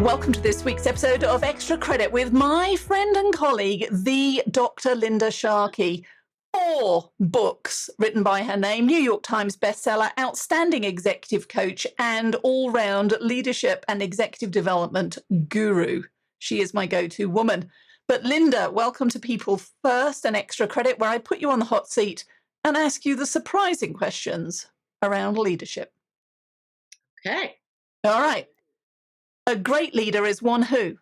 Welcome to this week's episode of Extra Credit with my friend and colleague, the Dr. Linda Sharkey. 4 books written by her name, New York Times bestseller, outstanding executive coach, and all-round leadership and executive development guru. She is my go-to woman. But Linda, welcome to People First and Extra Credit, where I put you on the hot seat and ask you the surprising questions around leadership. Okay. All right. A great leader is one who?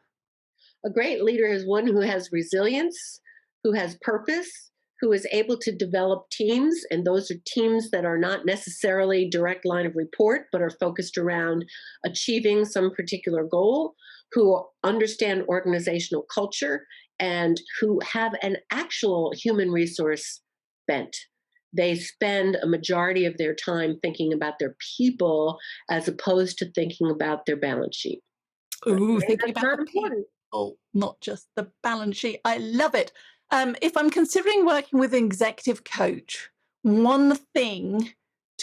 A great leader is one who has resilience, who has purpose, who is able to develop teams, and those are teams that are not necessarily direct line of report, but are focused around achieving some particular goal, who understand organizational culture, and who have an actual human resource bent. They spend a majority of their time thinking about their people as opposed to thinking about their balance sheet. Ooh, thinking about the people, not just the balance sheet. I love it. If I'm considering working with an executive coach, one thing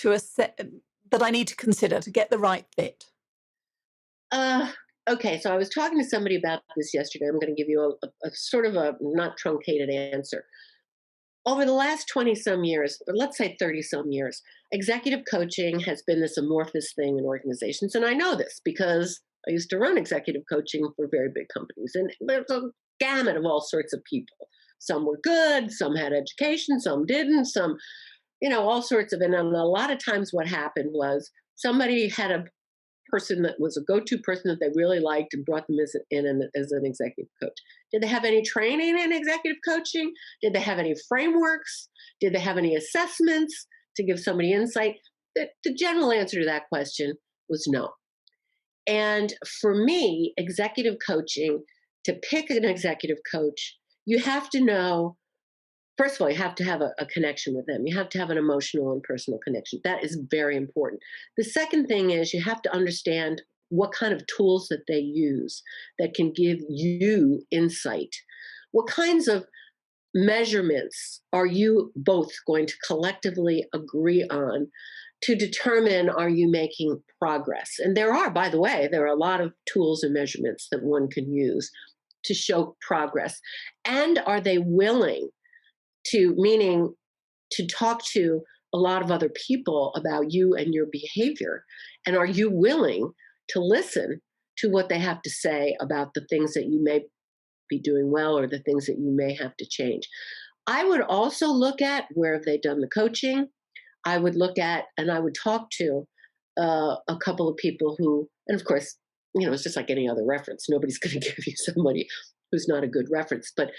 that I need to consider to get the right fit. Okay, so I was talking to somebody about this yesterday. I'm going to give you a sort of a not truncated answer. Over the last 20-some years, or let's say 30-some years, executive coaching has been this amorphous thing in organizations. And I know this because I used to run executive coaching for very big companies. And there's a gamut of all sorts of people. Some were good, some had education, some didn't, some, all sorts of, and a lot of times what happened was somebody had a person that was a go-to person that they really liked and brought them as an executive coach. Did they have any training in executive coaching? Did they have any frameworks? Did they have any assessments to give somebody insight? The general answer to that question was no. And for me, executive coaching, to pick an executive coach, you have to know, first of all, you have to have a connection with them. You have to have an emotional and personal connection. That is very important. The second thing is you have to understand what kind of tools that they use that can give you insight. What kinds of measurements are you both going to collectively agree on to determine, are you making progress? And there are, by the way, there are a lot of tools and measurements that one can use to show progress. And are they willing meaning to talk to a lot of other people about you and your behavior? And are you willing to listen to what they have to say about the things that you may be doing well or the things that you may have to change? I would also look at where have they done the coaching. I would look at, and I would talk to a couple of people who, and of course, it's just like any other reference. Nobody's going to give you somebody who's not a good reference, but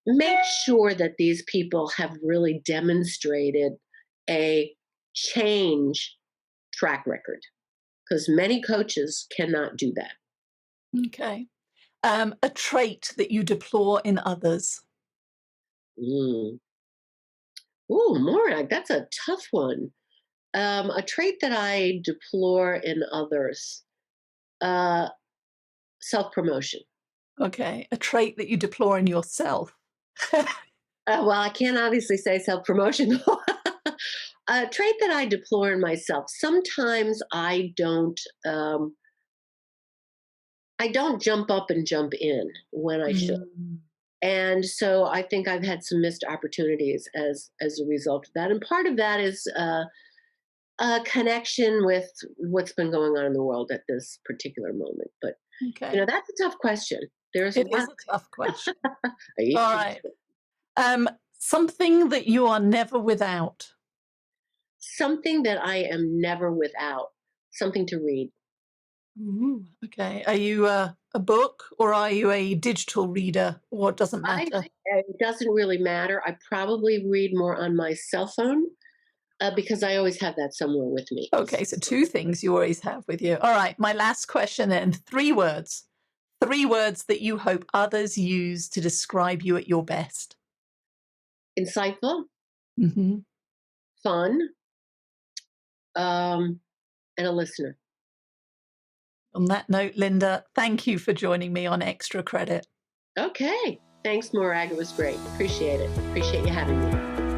make sure that these people have really demonstrated a change track record, because many coaches cannot do that. Okay. A trait that you deplore in others. Morag, that's a tough one. A trait that I deplore in others, self-promotion. Okay. A trait that you deplore in yourself. Well, I can't obviously say self-promotion. A trait that I deplore in myself. Sometimes I don't jump up and jump in when I should. And so I think I've had some missed opportunities as a result of that. And part of that is a connection with what's been going on in the world at this particular moment. But, that's a tough question. It is a tough question. All right. Something that you are never without. Something that I am never without. Something to read. Ooh, okay. Are you a book or are you a digital reader, or it doesn't matter? It doesn't really matter. I probably read more on my cell phone because I always have that somewhere with me. Okay, so 2 things you always have with you. All right, my last question then. 3 words. 3 words that you hope others use to describe you at your best. Insightful, fun, and a listener. On that note, Linda, thank you for joining me on Extra Credit. Okay. Thanks, Morag. It was great. Appreciate it. Appreciate you having me.